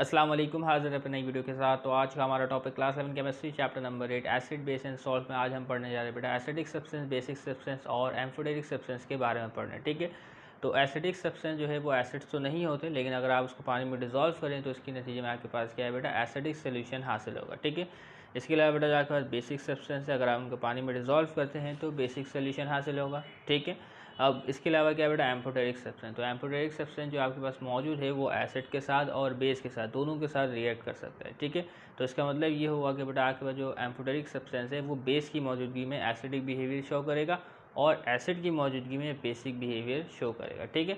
अस्सलाम वालेकुम, हाजिर अपने नई वीडियो के साथ। तो आज का हमारा topic class 11 chemistry chapter number 8 acid base and salt में आज हम पढ़ने जा रहे हैं बेटा एसिडिक सब्सटेंस, बेसिक सब्सटेंस और एम्फोटेरिक सब्सटेंस के बारे में पढ़ना है। ठीक है, तो एसिडिक सब्सटेंस जो है वो एसिड्स तो नहीं होते, लेकिन अगर आप उसको पानी में डिजोल्व करें तो इसके नतीजे में आपके पास क्या है बेटा एसिडिक सोल्यूशन हासिल होगा। ठीक है, इसके अलावा बेटा आपके पास बेसिक सब्सटेंस है, अगर आप उनको पानी में डिजोल्व करते हैं तो बेसिक सोल्यूशन हासिल होगा। ठीक है, अब इसके अलावा क्या बेटा एम्फोटेरिक सब्सटेंस, तो एम्फोटेरिक सब्सटेंस जो आपके पास मौजूद है वो एसिड के साथ और बेस के साथ दोनों के साथ रिएक्ट कर सकता है। ठीक है, तो इसका मतलब ये हुआ कि बेटा आपके पास जो एम्फोटेरिक सब्सटेंस है वो बेस की मौजूदगी में एसिडिक बिहेवियर शो करेगा और एसिड की मौजूदगी में बेसिक बिहेवियर शो करेगा। ठीक है,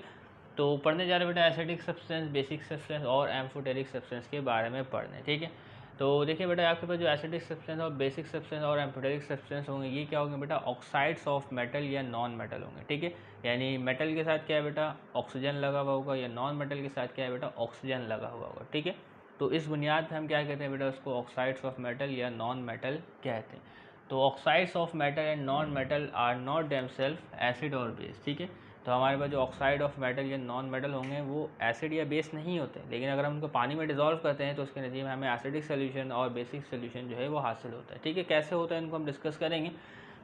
तो पढ़ने जा रहे बेटा एसिडिक सब्सटेंस, बेसिक सब्सटेंस और एम्फोटेरिक सब्सटेंस के बारे में पढ़ने। ठीक है, तो देखिए बेटा आपके पास जो एसिडिक सब्सटेंस और बेसिक सब्सटेंस और एम्फोटेरिक सब्सटेंस होंगे ये क्या होंगे बेटा ऑक्साइड्स ऑफ मेटल या नॉन मेटल होंगे। ठीक है, यानी मेटल के साथ क्या है बेटा ऑक्सीजन लगा हुआ होगा या नॉन मेटल के साथ क्या है बेटा ऑक्सीजन लगा हुआ होगा। ठीक है, तो इस बुनियाद पर हम क्या कहते हैं बेटा उसको ऑक्साइड्स ऑफ मेटल या नॉन मेटल कहते हैं। तो oxides of metal and non metal are not themselves acid और बेस। ठीक है, तो हमारे पास जो ऑक्साइड ऑफ मेटल या नॉन मेटल होंगे वो एसिड या बेस नहीं होते, लेकिन अगर हम उनको पानी में डिजोल्व करते हैं तो उसके नतीजे में हमें एसिडिक सोल्यूशन और बेसिक सोल्यूशन जो है वो हासिल होता है। ठीक है, कैसे होता है इनको हम डिस्कस करेंगे,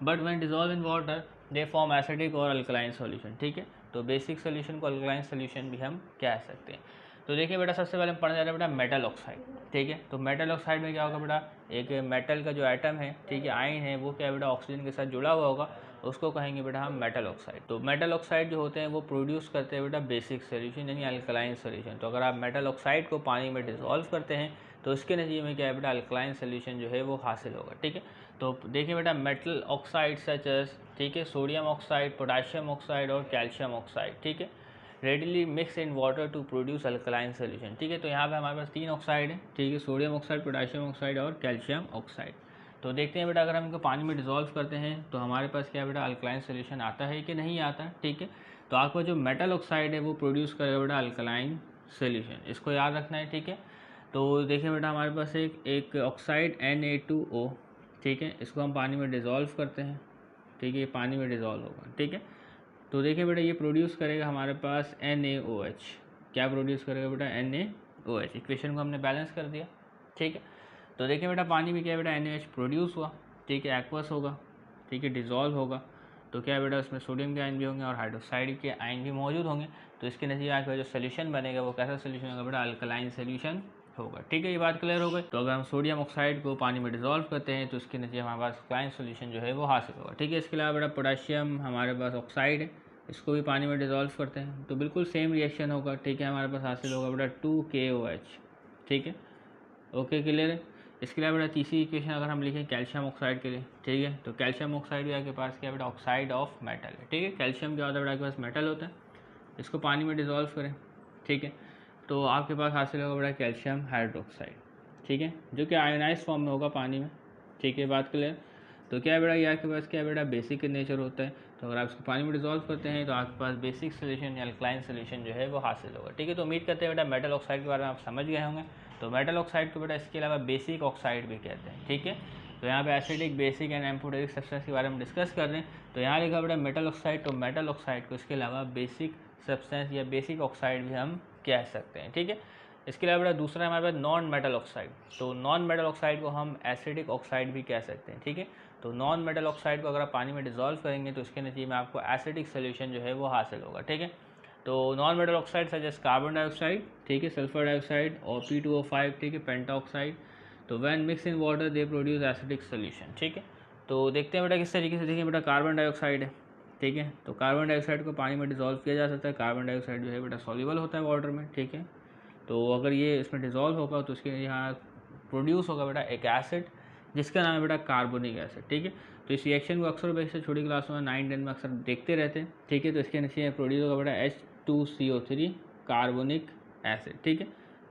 but when dissolve in water they form acidic और अल्कलाइन सोल्यूशन। ठीक है, तो बेसिक सोल्यूशन को अल्कलाइन सोल्यूशन भी हम कह सकते हैं। तो देखिए बेटा सबसे पहले हम पढ़ने जा रहे हैं बेटा मेटल ऑक्साइड। ठीक है, तो मेटल ऑक्साइड में क्या होगा बेटा एक मेटल का जो एटम है, ठीक है, आयन है, वो क्या है बेटा ऑक्सीजन के साथ जुड़ा हुआ होगा, उसको कहेंगे बेटा हम मेटल ऑक्साइड। तो मेटल ऑक्साइड जो होते हैं वो प्रोड्यूस करते हैं बेटा बेसिक सोल्यूशन यानी अल्कलाइन सोल्यूशन। तो अगर आप मेटल ऑक्साइड को पानी में डिसॉल्व करते हैं तो इसके नतीजे में क्या है बेटा अल्कलाइन सोल्यूशन जो है वो हासिल होगा। ठीक है, तो देखिए बेटा मेटल ऑक्साइड सच एज, ठीक है, सोडियम ऑक्साइड, पोटाशियम ऑक्साइड और कैल्शियम ऑक्साइड, ठीक है, readily mix in water to produce alkaline solution. ठीक है, तो यहाँ पे हमारे पास तीन ऑक्साइड है, ठीक है, सोडियम ऑक्साइड, पोटाशियम ऑक्साइड और कैल्शियम ऑक्साइड। तो देखते हैं बेटा अगर हम इनको पानी में डिसॉल्व करते हैं तो हमारे पास क्या बेटा अल्कलाइन सोल्यूशन आता है कि नहीं आता। ठीक है, तो आपका जो मेटल ऑक्साइड है वो प्रोड्यूस करेगा बेटा अल्कलाइन सोल्यूशन, इसको याद रखना है। ठीक है, तो देखिए बेटा हमारे पास एक ऑक्साइड Na2O, ठीक है, इसको हम पानी में डिसॉल्व करते हैं। ठीक है, ये पानी में डिसॉल्व होगा। ठीक है, तो देखिए बेटा ये प्रोड्यूस करेगा हमारे पास NaOH। क्या प्रोड्यूस करेगा बेटा NaOH, इक्वेशन को हमने बैलेंस कर दिया। ठीक है, तो देखिए बेटा पानी में क्या है बेटा NaOH प्रोड्यूस हुआ, ठीक है, एक्वस होगा, ठीक है, डिजॉल्व होगा, तो क्या है बेटा उसमें सोडियम के आयन भी होंगे और हाइड्रोक्साइड के आयन भी मौजूद होंगे। तो इसके नतीजे आपका जो सोल्यूशन बनेगा वो कैसा सोल्यूशन होगा बेटा अल्कलाइन सोल्यूशन होगा। ठीक है, ये बात क्लियर हो गई। तो अगर हम सोडियम ऑक्साइड को पानी में डिसॉल्व करते हैं तो इसके नतीजे हमारे पास अल्कलाइन सोल्यूशन जो है वो हासिल होगा। ठीक है, इसके अलावा बेटा पोटाशियम हमारे पास ऑक्साइड है, इसको भी पानी में डिसॉल्व करते हैं तो बिल्कुल सेम रिएक्शन होगा। ठीक है, हमारे पास हासिल होगा बेटा 2KOH। ठीक है, ओके क्लियर है। इसके अलावा बेटा तीसरी इक्वेशन अगर हम लिखें कैल्शियम ऑक्साइड के लिए, ठीक है, तो कैल्शियम ऑक्साइड भी आपके पास क्या बेटा ऑक्साइड ऑफ मेटल है। ठीक है, कैल्शियम क्या होता है बेटा आपके पास मेटल होता है, इसको पानी में डिसॉल्व करें, ठीक है, तो आपके पास हासिल होगा बेटा कैल्शियम हाइड्रोक्साइड। ठीक है, जो कि आयोनाइज फॉर्म में होगा पानी में। ठीक है, बात क्लियर। तो क्या है बेटा ये आपके पास क्या है बेटा बेसिक नेचर होता है, तो अगर आप इसको पानी में डिसॉल्व करते हैं तो आपके पास बेसिक सोल्यूशन या अल्कलाइन सोल्यूशन जो है वो हासिल होगा। ठीक है, तो उम्मीद करते हैं बेटा मेटल ऑक्साइड के बारे में आप समझ गए होंगे। तो मेटल ऑक्साइड को बेटा इसके अलावा बेसिक ऑक्साइड भी कहते हैं। ठीक है, तो यहाँ पे acidic, basic and amphoteric substance के बारे में डिस्कस कर रहे हैं। तो यहाँ लिखा बेटा मेटल ऑक्साइड, तो मेटल ऑक्साइड को इसके अलावा बेसिक सब्सटेंस या बेसिक ऑक्साइड भी हम कह सकते हैं। ठीक है, इसके अलावा बेटा दूसरा हमारे पास नॉन मेटल ऑक्साइड, तो नॉन मेटल ऑक्साइड को हम एसिडिक ऑक्साइड भी कह सकते हैं। ठीक है, तो नॉन मेटल ऑक्साइड को अगर आप पानी में डिसॉल्व करेंगे तो इसके नतीजे में आपको एसिडिक सोल्यूशन जो है वो हासिल होगा। ठीक है, तो non metal oxide such as carbon dioxide, ठीक है, सल्फर डाइऑक्साइड और P2O5, ठीक है, पेंटा ऑक्साइड, तो when mix in water they produce acidic solution. ठीक है, तो देखते हैं बेटा किस तरीके से। देखिए बेटा कार्बन डाइऑक्साइड है, ठीक है, तो कार्बन डाइऑक्साइड को पानी में डिसॉल्व किया जा सकता है। कार्बन डाइऑक्साइड जो है बेटा सॉल्युबल होता है वाटर में। ठीक है, तो अगर ये इसमें डिसॉल्व होगा तो इसके यहाँ प्रोड्यूस होगा बेटा एक एसिड जिसका नाम है बेटा कार्बोनिक एसिड। ठीक है, तो इस रिएक्शन को अक्सर वैसे छोटी क्लासों में 9-10 में अक्सर देखते रहते हैं। ठीक है, तो इसके नीचे प्रोड्यूस होगा बेटा H2CO3 कार्बोनिक एसिड। ठीक है,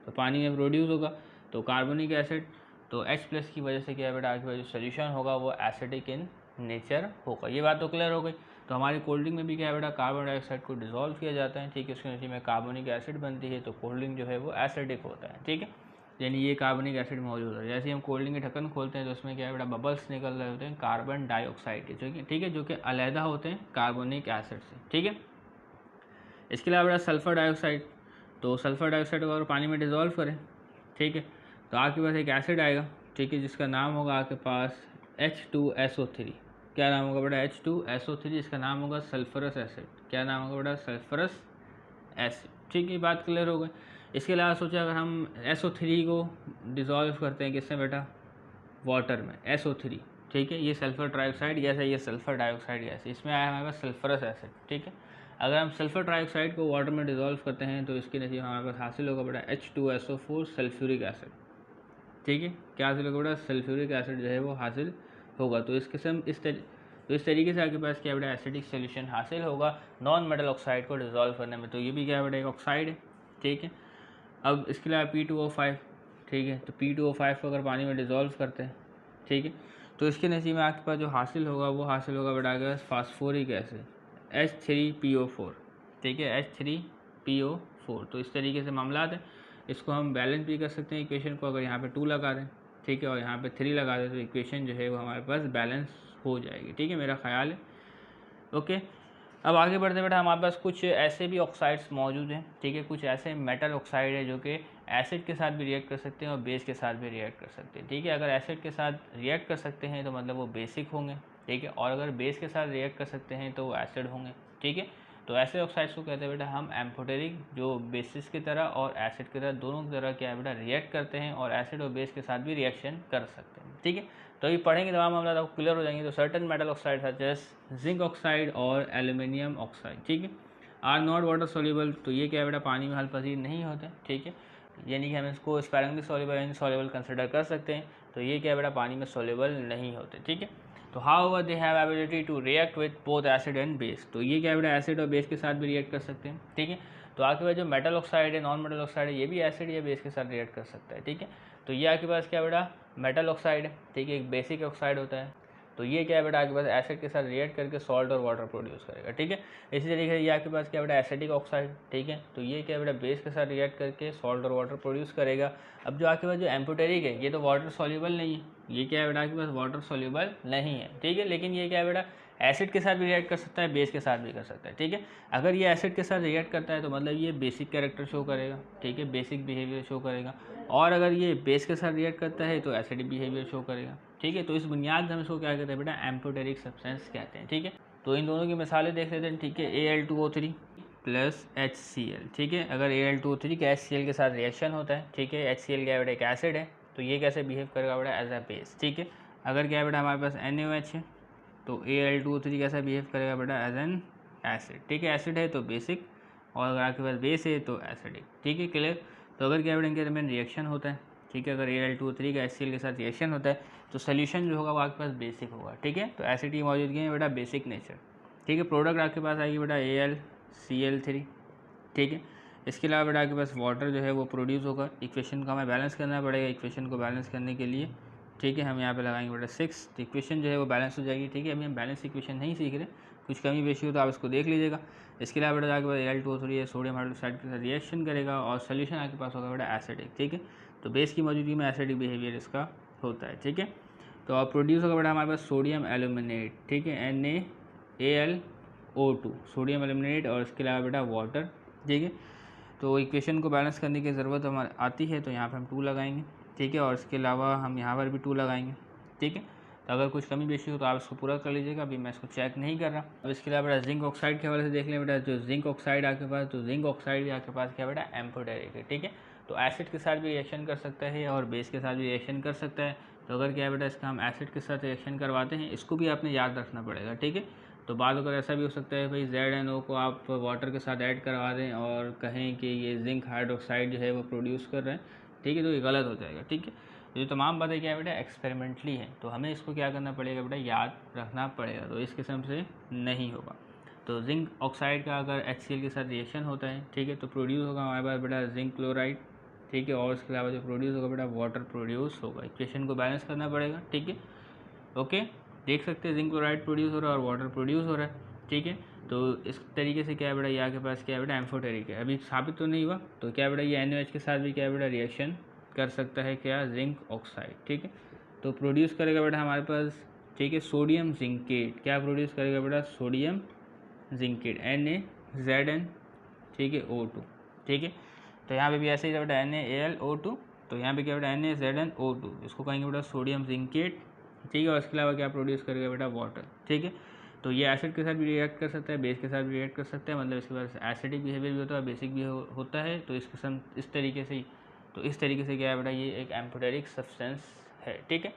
तो पानी में प्रोड्यूस होगा तो कार्बोनिक एसिड, तो H+ की वजह से क्या है बेटा आपके पास जो सोल्यूशन होगा वो एसिडिक इन नेचर होगा। ये बात तो क्लियर हो गई। तो हमारी कोल्ड ड्रिंक में भी क्या है बेटा कार्बन डाइऑक्साइड को डिसॉल्व किया जाता है। ठीक है, उसके नीचे में कार्बोनिक एसिड बनती है तो कोल्ड ड्रिंक जो है वो एसिडिक होता है। ठीक है, यानी ये कार्बनिक एसिड मौजूद है। जैसे हम कोल्ड ड्रिंक के ढक्कन खोलते हैं तो उसमें क्या है बेटा बबल्स निकल रहे होते हैं कार्बन डाइऑक्साइड के, ठीक है, जो कि अलहदा होते हैं कार्बोनिक एसिड से। ठीक है, इसके अलावा बेटा सल्फर डाइऑक्साइड, तो सल्फर डाइऑक्साइड को अगर पानी में डिसॉल्व करें, ठीक है। तो आपके पास एक एसिड आएगा, ठीक है, जिसका नाम होगा आपके पास H2SO3। क्या नाम होगा बेटा? H2SO3, इसका नाम होगा सल्फरस एसिड। क्या नाम होगा बेटा? Sulphurous acid. ठीक है, ये बात क्लियर हो गई। इसके अलावा सोचा अगर हम SO3 को डिज़ोल्व करते हैं किसमें बेटा? वाटर में, SO3, ठीक है, ये सल्फर ट्राइऑक्साइड गैस है, ये सल्फर डाइऑक्साइड गैस है, इसमें आया हमारे पास सल्फरस एसिड। ठीक है, अगर हम सल्फर ट्राइऑक्साइड को वाटर में डिज़ोल्व करते हैं तो इसके नतीजे हमारे पास हासिल होगा बेटा H2SO4 सल्फ्यूरिक एसिड। ठीक है, क्या हासिल होगा बेटा? सल्फ्यूरिक एसिड जो है वो हासिल होगा। तो इस किस्म इस तरीके से आपके पास क्या बेटा? एसिडिक सोल्यूशन हासिल होगा नॉन मेटल ऑक्साइड को डिज़ोल्व करने में। तो ये भी क्या बेटा? एक ऑक्साइड है। ठीक है, अब इसके अलावा P2O5, ठीक है, तो P2O5 को अगर पानी में डिज़ोल्व करते हैं, ठीक है, तो इसके नतीजे में आपके पास जो हासिल होगा वो हासिल होगा बेटा आपके पास फास्फोरिक एसिड H3PO4। ठीक है, H3PO4। तो इस तरीके से मामला है। इसको हम बैलेंस भी कर सकते हैं इक्वेशन को, अगर यहाँ पे 2 लगा दें, ठीक है, और यहाँ पे 3 लगा दें तो इक्वेशन जो है वो हमारे पास बैलेंस हो जाएगी। ठीक है, मेरा ख्याल है। ओके, अब आगे बढ़ते बेटा हमारे पास कुछ ऐसे भी ऑक्साइड्स मौजूद हैं। ठीक है, कुछ ऐसे मेटल ऑक्साइड है जो कि एसिड के साथ भी रिएक्ट कर सकते हैं और बेस के साथ भी रिएक्ट कर सकते हैं। ठीक है, अगर एसिड के साथ रिएक्ट कर सकते हैं तो मतलब वो बेसिक होंगे। ठीक है, और अगर बेस के साथ रिएक्ट कर सकते हैं तो वो एसिड होंगे। ठीक है, तो ऐसे ऑक्साइड्स को कहते हैं बेटा हम एम्फोटेरिक, जो बेसिस की तरह और एसिड की तरह दोनों की तरह क्या है बेटा? रिएक्ट करते हैं और एसिड और बेस के साथ भी रिएक्शन कर सकते हैं। ठीक है, तो अभी पढ़ेंगे तमाम मामला आपको क्लियर हो जाएंगे। तो certain metal oxide such as zinc oxide और एल्यूमिनियम ऑक्साइड, ठीक है, आर नॉट वाटर सोल्यूबल। तो ये क्या है बेटा? पानी में हल पसीर नहीं होते। ठीक है, यानी कि हम इसको स्पैरेंगली सोल्यूबल यानी सोल्यूबल कंसिडर कर सकते हैं। तो ये क्या है बेटा? पानी में सोल्यूबल नहीं होते। ठीक है, तो how they have ability to react with both acid and base. तो ये क्या है बेटा? एसिड और बेस के साथ भी रिएक्ट कर सकते हैं। ठीक है, तो आपके पास जो मेटल ऑक्साइड है, नॉन मेटल ऑक्साइड है, ये भी एसिड या बेस के साथ रिएक्ट कर सकता है। ठीक है, तो ये आपके पास क्या बेटा? मेटल ऑक्साइड है। ठीक है, एक बेसिक ऑक्साइड होता है। तो ये क्या है बेटा? आपके पास एसिड के साथ रिएक्ट करके सॉल्ट और वाटर प्रोड्यूस करेगा। ठीक है, इसी तरीके से ये आपके पास क्या बेटा? Acidic oxide. ठीक है, तो ये क्या है बेटा? बेस के साथ रिएक्ट करके सॉल्ट और वाटर प्रोड्यूस करेगा। अब जो आपके पास जो एम्फोटेरिक है, ये तो वाटर सॉल्यूबल नहीं है। ये क्या है बेटा? आपके पास वाटर सॉल्यूबल नहीं है। ठीक है, लेकिन ये क्या है बेटा? एसिड के साथ भी रिएक्ट कर सकता है, बेस के साथ भी कर सकता है। ठीक है, अगर ये एसिड के साथ रिएक्ट करता है तो मतलब ये बेसिक कैरेक्टर शो करेगा। ठीक है, बेसिक बिहेवियर शो करेगा। और अगर ये बेस के साथ रिएक्ट करता है तो एसिडिक बिहेवियर शो करेगा। ठीक है, तो इस बुनियाद में हम इसको क्या कहते हैं बेटा? एम्फोटेरिक सब्सटेंस कहते हैं। ठीक है, तो इन दोनों की मिसालें देख लेते हैं। ठीक है, Al2O3 प्लस HCl। ठीक है, अगर Al2O3 का HCl के साथ रिएक्शन होता है, ठीक है, HCl क्या है बेटा? एक एसिड है, तो ये कैसे बिहेव करेगा बेटा? As a base. ठीक है, अगर क्या है बेटा? हमारे पास NaOH है तो Al2O3 कैसा बिहेव करेगा बेटा? As an acid. ठीक है, एसिड है तो बेसिक, और अगर आपके पास बेस है तो एसिडिक। ठीक है, क्लियर। तो अगर क्या बेटा? इनके दरमियान रिएक्शन होता है, ठीक है, अगर Al2O3 का HCl के साथ रिएक्शन होता है तो सोल्यूशन जो होगा वो आपके पास बेसिक होगा। ठीक है, तो एसिड की मौजूदगी में बेटा बेसिक नेचर। ठीक है, प्रोडक्ट आपके पास आएगी बेटा AlCl3। ठीक है, इसके अलावा बेटा आपके पास वाटर जो है वो प्रोड्यूस होगा। इक्वेशन को हमें बैलेंस करना पड़ेगा। इक्वेशन को बैलेंस करने के लिए, ठीक है, हम यहाँ पे लगाएंगे बेटा 6, तो इक्वेशन जो है वो बैलेंस हो जाएगी। ठीक है, अभी हम बैलेंस इक्वेशन नहीं सीख रहे, कुछ कमी बेशी हो तो आप इसको देख लीजिएगा। इसके अलावा बेटा आपके पास Al2O3 सोडियम हाइड्रोक्साइड के साथ रिएक्शन करेगा और सोल्यूशन आपके पास होगा बेटा एसिडिक। ठीक है, तो बेस की मौजूदगी में एसिडिक बिहेवियर इसका होता है। ठीक है, तो अब प्रोड्यूस होगा बेटा हमारे पास सोडियम एल्यूमिनेट। ठीक है, NaAlO2 सोडियम एल्यूमिनेट, और इसके अलावा बेटा वाटर। ठीक है, तो इक्वेशन को बैलेंस करने की ज़रूरत हमारे आती है, तो यहाँ पे हम 2 लगाएंगे। ठीक है, और इसके अलावा हम यहाँ पर भी 2 लगाएंगे। ठीक है, तो अगर कुछ कमी बेशी हो तो आप इसको पूरा कर लीजिएगा, अभी मैं इसको चेक नहीं कर रहा। अब इसके अलावा बेटा जिंक ऑक्साइड के हवाले से देख लें बेटा। जो जिंक ऑक्साइड आपके पास, तो जिंक ऑक्साइड भी आपके पास क्या बेटा? एम्फोटेरिक है। ठीक है, तो एसिड के साथ भी रिएक्शन कर सकता है और बेस के साथ भी रिएक्शन कर सकता है। तो अगर क्या है बेटा? इसका हम एसिड के साथ रिएक्शन करवाते हैं, इसको भी आपने याद रखना पड़ेगा। ठीक है, तो बाद अगर ऐसा भी हो सकता है भाई ZnO को आप वाटर के साथ ऐड करवा दें और कहें कि ये जिंक हाइड्रोक्साइड जो है वो प्रोड्यूस कर रहे हैं। ठीक है, तो ये गलत हो जाएगा। ठीक है, ये तमाम बातें क्या है बेटा? एक्सपेरिमेंटली है, तो हमें इसको क्या करना पड़ेगा बेटा? याद रखना पड़ेगा, तो इस किस्म से नहीं होगा। तो जिंक ऑक्साइड का अगर HCl के साथ रिएक्शन होता है, ठीक है, तो प्रोड्यूस होगा हमारे पास बेटा जिंक क्लोराइड। ठीक है, और इसके अलावा जो प्रोड्यूस होगा बेटा वाटर प्रोड्यूस होगा। इक्वेशन को बैलेंस करना पड़ेगा। ठीक है, ओके, देख सकते हैं जिंक क्लोराइड प्रोड्यूस हो रहा है और वाटर प्रोड्यूस हो रहा है। ठीक है, तो इस तरीके से क्या है बेटा? ये आपके पास क्या है बेटा? एम्फोटेरिक है। अभी साबित तो नहीं हुआ, तो क्या बेटा? ये NaOH के साथ भी क्या है बेटा? रिएक्शन कर सकता है क्या? Zinc oxide. ठीक है, तो प्रोड्यूस करेगा बेटा हमारे पास, ठीक है, सोडियम जिंकेट। क्या प्रोड्यूस करेगा बेटा? Sodium zincate, NaZn। ठीक है, O2। ठीक है, तो यहाँ पे भी ऐसे ही बेटा NaAlO2 तो यहाँ पे क्या बेटा NaZnO2, इसको कहेंगे बेटा सोडियम जिंकेट, ठीक है। और इसके अलावा क्या प्रोड्यूस करेगा बेटा वाटर, ठीक है। तो ये एसिड के साथ भी रिएक्ट कर सकता है, बेस के साथ भी रिएक्ट कर सकता है, मतलब इसके पास एसिडिक बिहेवियर भी होता है, बेसिक भी होता है। तो इस तरीके से क्या है बेटा, ये एक एम्फोटेरिक सब्सटेंस है, ठीक है।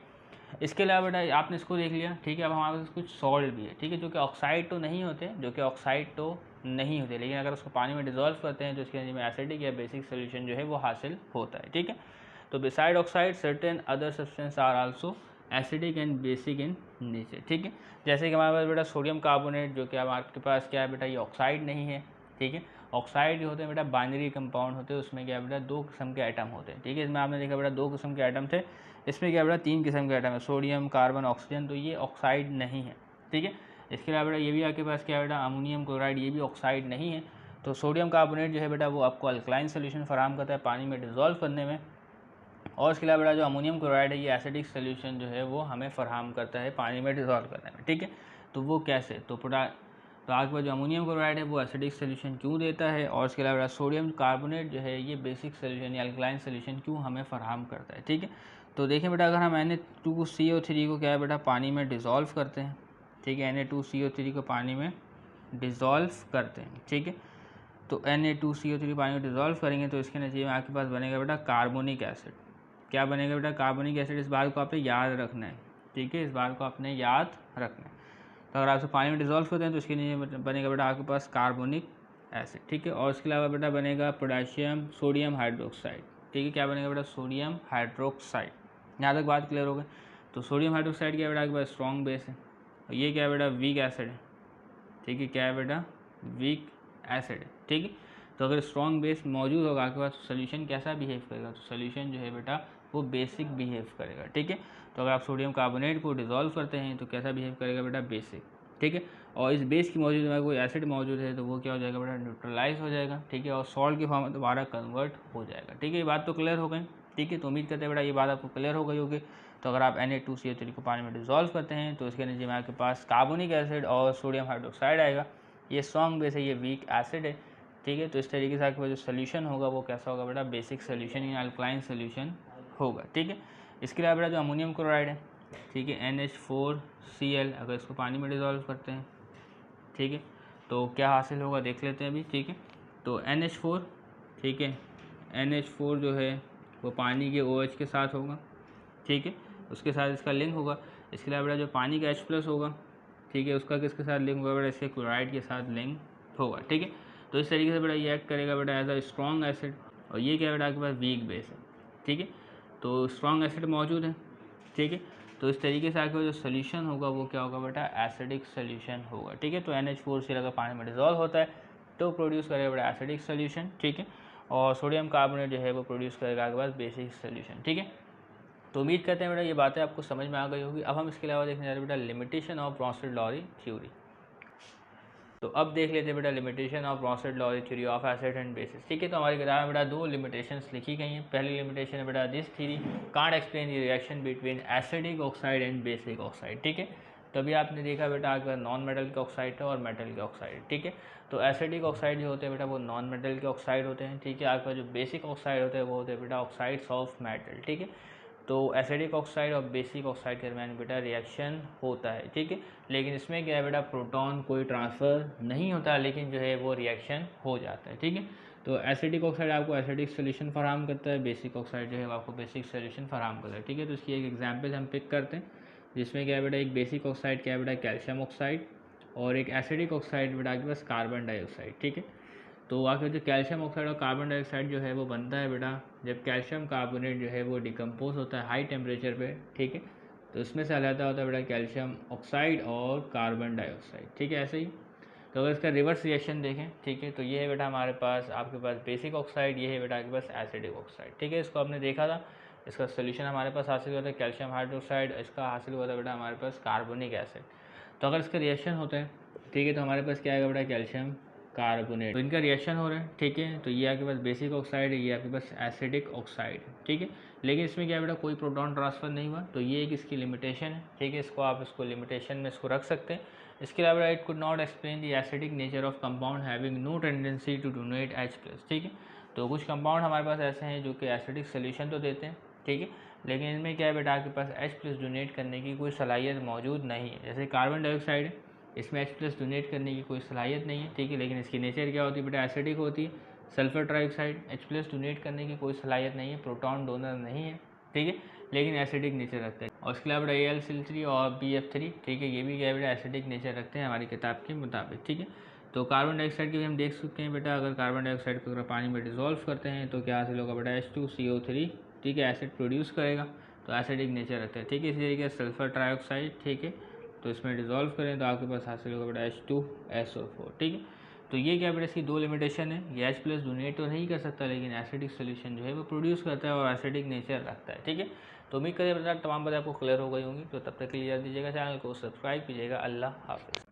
इसके अलावा बेटा आपने इसको देख लिया, ठीक है। अब हमारे पास कुछ सॉल्ट भी है, ठीक है, जो कि ऑक्साइड तो नहीं होते, लेकिन अगर उसको पानी में डिजोल्व करते हैं तो इसके अंदर में एसिडिक या बेसिक सोल्यूशन जो है वो हासिल होता है, ठीक है। तो beside oxide certain other substance are also acidic and basic in nature, ठीक है। जैसे कि हमारे पास बेटा सोडियम कार्बोनेट, जो कि अब आपके पास क्या है बेटा, ये ऑक्साइड नहीं है, ठीक है। ऑक्साइड जो होते हैं बेटा बाइनरी कंपाउंड होते हैं, उसमें क्या बेटा 2 किस्म के आइटम होते हैं, ठीक है। इसमें आपने देखा बेटा 2 किस्म के आइटम थे, इसमें क्या बेटा 3 किस्म के आइटम है, सोडियम, कार्बन, ऑक्सीजन। तो ये ऑक्साइड नहीं है, ठीक है। इसके अलावा बेटा ये भी आपके पास क्या है बेटा अमोनियम क्लोराइड, ये भी ऑक्साइड नहीं है। तो सोडियम कार्बोनेट जो है बेटा वो आपको अल्कलाइन सोल्यूशन फराहम करता है पानी में डिजोल्व करने में, और इसके अलावा बेटा जो अमोनियम क्लोराइड है ये एसिडिक सोल्यूशन जो है वो हमें फराहम करता है पानी में डिजोल्व करने में, ठीक है। तो वो कैसे, तो आपके पास जो अमोनियम क्लोराइड है वो एसिडिक सोल्यूशन क्यों देता है, और इसके अलावा सोडियम कार्बोनेट जो है ये बेसिक सोल्यूशन या अल्कलाइन सोल्यूशन क्यों हमें फराहम करता है, ठीक है। तो देखें बेटा, अगर हम Na2CO3 को क्या है बेटा पानी में डिज़ोल्व करते हैं, ठीक है, Na2CO3 को पानी में डिज़ोल्व करते हैं, ठीक है। तो Na2CO3 पानी में डिज़ोल्व करेंगे तो इसके नतीजे में आपके पास बनेगा बेटा कार्बोनिक एसिड। क्या बनेगा बेटा, कार्बोनिक एसिड। इस बात को आपने याद रखना है, ठीक है, इस बात को आपने याद रखना है। तो अगर आप पानी में डिज़ोल्व करते हैं तो इसके नीचे बनेगा बेटा आपके पास कार्बोनिक एसिड, ठीक है। और इसके अलावा बेटा बनेगा पोटेशियम सोडियम हाइड्रोक्साइड, ठीक है। क्या बनेगा बेटा, सोडियम हाइड्रोक्साइड। यहाँ तक बात क्लियर हो गई। तो सोडियम हाइड्रोक्साइड क्या है बेटा आपके पास स्ट्रॉन्ग बेस है, और ये क्या है बेटा वीक एसिड है, ठीक है। क्या है बेटा, वीक एसिड है, ठीक है। तो अगर स्ट्रॉन्ग बेस मौजूद होगा आपके पास, सोल्यूशन कैसा बिहेव करेगा, तो सोल्यूशन जो है बेटा वो बेसिक बिहेव करेगा, ठीक है। तो अगर आप सोडियम कार्बोनेट को डिज़ोल्व करते हैं तो कैसा बिहेव करेगा बेटा, बेसिक, ठीक है। और इस बेस की मौजूद में कोई एसिड मौजूद है तो वो क्या हो जाएगा बेटा, न्यूट्रलाइज हो जाएगा, ठीक है, और सॉल्ट की फॉर्म में दोबारा कन्वर्ट हो जाएगा, ठीक है। ये बात तो क्लियर हो गई, ठीक है। तो उम्मीद करते हैं बेटा ये बात आपको क्लियर हो गई होगी। तो अगर आप Na2CO3 को पानी में डिज़ोल्व करते हैं तो इसके नीचे में आपके पास कार्बोनिक एसिड और सोडियम हाइड्रोक्साइड आएगा। ये स्ट्रॉन्ग बेस है, ये वीक एसिड है, ठीक है। तो इस तरीके से आपके पास जो सोल्यूशन होगा वो कैसा होगा बेटा, बेसिक सोल्यूशन या अल्कलाइन सोल्यूशन होगा, ठीक है। इसके अलावा बेटा जो अमोनियम क्लोराइड है, ठीक है, NH4Cl, अगर इसको पानी में डिज़ोल्व करते हैं, ठीक है, तो क्या हासिल होगा देख लेते हैं अभी, ठीक है। तो NH4, ठीक है, NH4 जो है वो पानी के OH के साथ होगा, ठीक है, उसके साथ इसका लिंक होगा। इसके अलावा बेटा जो पानी का H+ होगा, ठीक है, उसका किसके साथ लिंक होगा बेटा, इसके क्लोराइड के साथ लिंक होगा, ठीक है। तो इस तरीके से बेटा ये एक्ट करेगा बेटा एज अ स्ट्रॉन्ग एसिड, और ये क्या बेटा आपके पास वीक बेस है, ठीक है। तो स्ट्रॉन्ग एसिड मौजूद है, ठीक है। तो इस तरीके से आपका जो सोल्यूशन होगा वो क्या होगा बेटा, एसिडिक सोल्यूशन होगा, ठीक है। तो NH4Cl अगर पानी में डिजोल्व होता है तो प्रोड्यूस करेगा बेटा एसिडिक सोल्यूशन, ठीक है। और सोडियम कार्बोनेट जो है वो प्रोड्यूस करेगा आपके पास बेसिक सोल्यूशन, ठीक है। तो उम्मीद करते हैं बेटा ये बातें आपको समझ में आ गई होगी। अब हम इसके अलावा देखने जा रहे हैं बेटा लिमिटेशन ऑफ ब्रॉन्स्टेड-लॉरी थ्योरी। तो अब देख लेते हैं बेटा limitation of Brønsted-lorry theory of acid and bases, ठीक है। तो हमारी किताब में बेटा 2 लिमिटेशंस लिखी गई हैं। पहली लिमिटेशन है बेटा, this theory can't explain the reaction between acidic oxide and basic oxide, ठीक है। तभी आपने देखा बेटा आपका नॉन मेटल के ऑक्साइड है और मेटल के ऑक्साइड, ठीक है। तो एसिडिक ऑक्साइड जो होते हैं बेटा वो नॉन मेटल के ऑक्साइड होते हैं, ठीक है। आपका जो बेसिक ऑक्साइड होते हैं वो होते हैं बेटा ऑक्साइड्स ऑफ मेटल, ठीक है। तो एसिडिक ऑक्साइड और बेसिक ऑक्साइड के दरमियान बेटा रिएक्शन होता है, ठीक है। लेकिन इसमें क्या है बेटा, प्रोटॉन कोई ट्रांसफ़र नहीं होता, लेकिन जो है वो रिएक्शन हो जाता है, ठीक है। तो एसिडिक ऑक्साइड आपको एसिडिक सोल्यूशन फराहम करता है, बेसिक ऑक्साइड जो है आपको बेसिक सोल्यूशन फराहम करता है, ठीक है। तो इसकी एक एग्जाम्पल हम पिक करते हैं, जिसमें क्या है बेटा, एक बेसिक ऑक्साइड क्या है बेटा, कैल्शियम ऑक्साइड, और एक एसिडिक ऑक्साइड बेटा आपके पास कार्बन डाइऑक्साइड, ठीक है। तो आखिर जो कैल्शियम ऑक्साइड और कार्बन डाइऑक्साइड जो है वो बनता है बेटा जब कैल्शियम कार्बोनेट जो है वो डिकम्पोज होता है हाई टेम्परेचर पे, ठीक है। तो इसमें से अलग होता है बेटा कैल्शियम ऑक्साइड और कार्बन डाइऑक्साइड, ठीक है। ऐसे ही तो अगर इसका रिवर्स रिएक्शन देखें, ठीक है, तो ये है बेटा हमारे पास आपके पास बेसिक ऑक्साइड, ये है बेटा आपके पास एसिडिक ऑक्साइड, ठीक है। इसको आपने देखा था, इसका सोल्यूशन हमारे पास हासिल हुआ था कैल्शियम हाइड्रोक्साइड, इसका हासिल हुआ था बेटा हमारे पास कार्बोनिक एसिड। तो अगर इसका रिएक्शन होता है, ठीक है, तो हमारे पास क्या आएगा बेटा, कैल्शियम कार्बोनेट। तो इनका रिएक्शन हो रहा है, ठीक है। तो ये आपके पास बेसिक ऑक्साइड है, ये आपके पास एसिडिक ऑक्साइड है, ठीक है। लेकिन इसमें क्या बेटा कोई प्रोटॉन ट्रांसफ़र नहीं हुआ, तो ये एक इसकी लिमिटेशन है, ठीक है। इसको आप इसको लिमिटेशन में इसको रख सकते हैं। इसके अलावा it could not explain the acidic nature of compound having no tendency to donate H+, ठीक है। तो कुछ कंपाउंड हमारे पास ऐसे हैं जो कि एसिडिक सोल्यूशन तो देते हैं, ठीक है, लेकिन इनमें क्या है बेटा, आपके पास H+ डोनेट करने की कोई सलाहियत मौजूद नहीं है। जैसे कार्बन डाइऑक्साइड है, इसमें H+ डोनेट करने की कोई सलाहियत नहीं है, ठीक है, लेकिन इसकी नेचर क्या होती है बेटा, एसिडिक होती है। सल्फर ट्राइऑक्साइड H+ डोनेट करने की कोई सलाहियत नहीं है, प्रोटॉन डोनर नहीं है, ठीक है, लेकिन एसिडिक नेचर रखते हैं। और उसके अलावा AlCl3 और BF3, ठीक है, ये भी क्या है बेटा, एसिडिक नेचर रखते हैं हमारी किताब के मुताबिक, ठीक है। तो कार्बन डाइऑक्साइड की भी हम देख सकते हैं बेटा, अगर कार्बन डाइऑक्साइड को अगर पानी में डिसॉल्व करते हैं तो क्या हासिल होगा बेटा, H2CO3, ठीक है, एसिड प्रोड्यूस करेगा, तो एसिडिक नेचर रखता है, ठीक है। इसी तरीके से सल्फर ट्राइऑक्साइड, ठीक है, तो इसमें डिसॉल्व करें तो आपके पास हासिल होगा बेटा H2SO4, ठीक है। तो ये क्या बेटा, इसकी दो लिमिटेशन है, ये H+ डोनेट तो नहीं कर सकता, लेकिन एसिडिक सोल्यूशन जो है वो प्रोड्यूस करता है और एसिडिक नेचर रखता है, ठीक है। तो उम्मीद करिए बेटा तमाम बातें आपको क्लियर हो गई होंगी। तो तब तक के लिए याद दीजिएगा, चैनल को सब्सक्राइब कीजिएगा। अल्लाह हाफिज़।